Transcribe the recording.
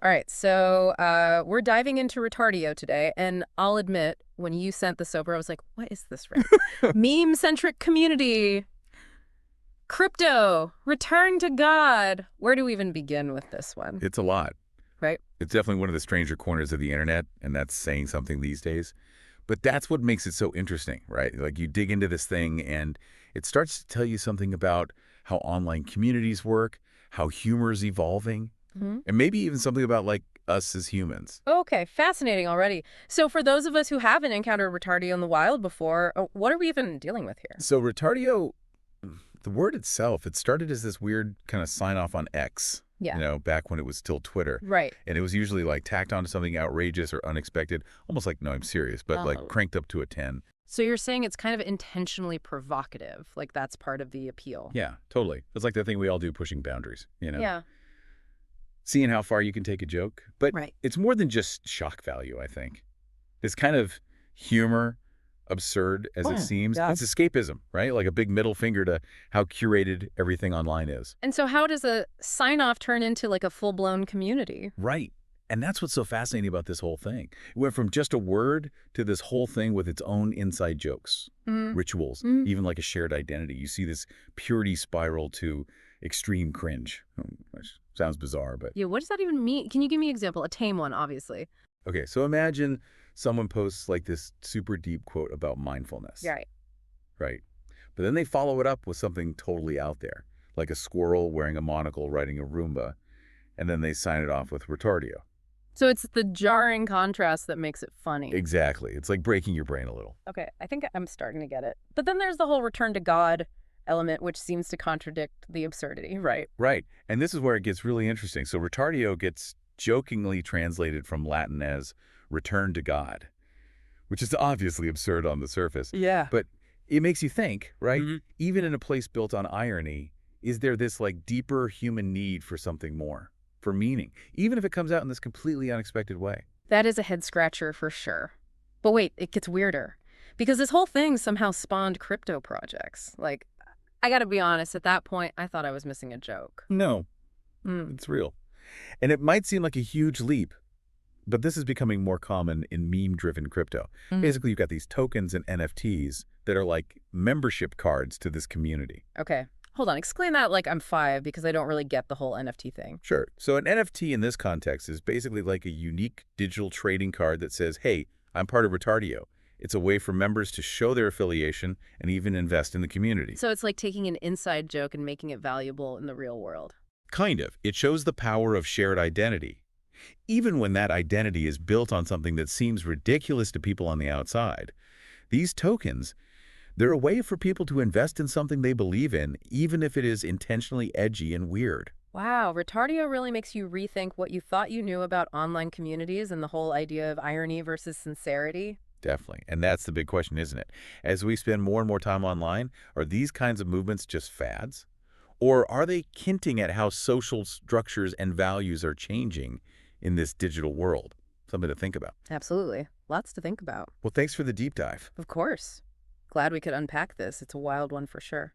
All right, so we're diving into Retardio today, and I'll admit, when you sent this over, I was like, what is this, Rick? Meme-centric community, crypto, return to God. Where do we even begin with this one, It's a lot. right? It's definitely one of the stranger corners of the internet, and that's saying something these days. But that's what makes it so interesting, right? Like you dig into this thing and it starts to tell you something about how online communities work, how humor is evolving, Hmm. and maybe even something about like us as humans. Okay, fascinating already. So for those of us who haven't encountered Retardio in the wild before, what are we even dealing with here? So Retardio, the word itself, it started as this weird kind of sign off on X, Yeah, back when it was still Twitter. right. And it was usually like tacked onto something outrageous or unexpected, almost like, no, I'm serious, but like Oh. cranked up to a 10. So you're saying it's kind of intentionally provocative, like that's part of the appeal. Yeah, totally. It's like the thing we all do, pushing boundaries. Yeah, Seeing how far you can take a joke. But right. it's more than just shock value, I think. This kind of humor, absurd as it seems, Yeah. it's escapism, right? Like a big middle finger to how curated everything online is. And so how does a sign-off turn into like a full-blown community? Right. And that's what's so fascinating about this whole thing. It went from just a word to this whole thing with its own inside jokes, Mm. rituals, Mm. even like a shared identity. You see this purity spiral to extreme cringe, which sounds bizarre, but Yeah, what does that even mean? Can you give me an example? A tame one, obviously. okay. So imagine someone posts like this super deep quote about mindfulness, Yeah, right. right? But then they follow it up with something totally out there, like a squirrel wearing a monocle riding a Roomba, and then they sign it off with Retardio. So it's the jarring contrast that makes it funny. Exactly. It's like breaking your brain a little. Okay, I think I'm starting to get it. But then there's the whole return to God element, which seems to contradict the absurdity, right? Right. And this is where it gets really interesting. So retardio gets jokingly translated from Latin as return to God, which is obviously absurd on the surface. Yeah. But it makes you think, right? Mhm. Even in a place built on irony, is there this like deeper human need for something more, for meaning, even if it comes out in this completely unexpected way? That is a head scratcher for sure. But wait, it gets weirder. Because this whole thing somehow spawned crypto projects. Like, I gotta be honest, at that point, I thought I was missing a joke. No, Mm. it's real. And it might seem like a huge leap, but this is becoming more common in meme-driven crypto. Mhm. Basically, you've got these tokens and NFTs that are like membership cards to this community. Okay. Hold on, explain that like I'm 5 because I don't really get the whole NFT thing. Sure. So an NFT in this context is basically like a unique digital trading card that says, hey, I'm part of Retardio. It's a way for members to show their affiliation and even invest in the community. So it's like taking an inside joke and making it valuable in the real world. Kind of. It shows the power of shared identity. Even when that identity is built on something that seems ridiculous to people on the outside, these tokens, they're a way for people to invest in something they believe in, even if it is intentionally edgy and weird. Wow, Retardio really makes you rethink what you thought you knew about online communities and the whole idea of irony versus sincerity. Definitely. And that's the big question, isn't it? As we spend more and more time online, are these kinds of movements just fads? Or are they hinting at how social structures and values are changing in this digital world? Something to think about. Absolutely. Lots to think about. Well, thanks for the deep dive. Of course. Glad we could unpack this. It's a wild one for sure.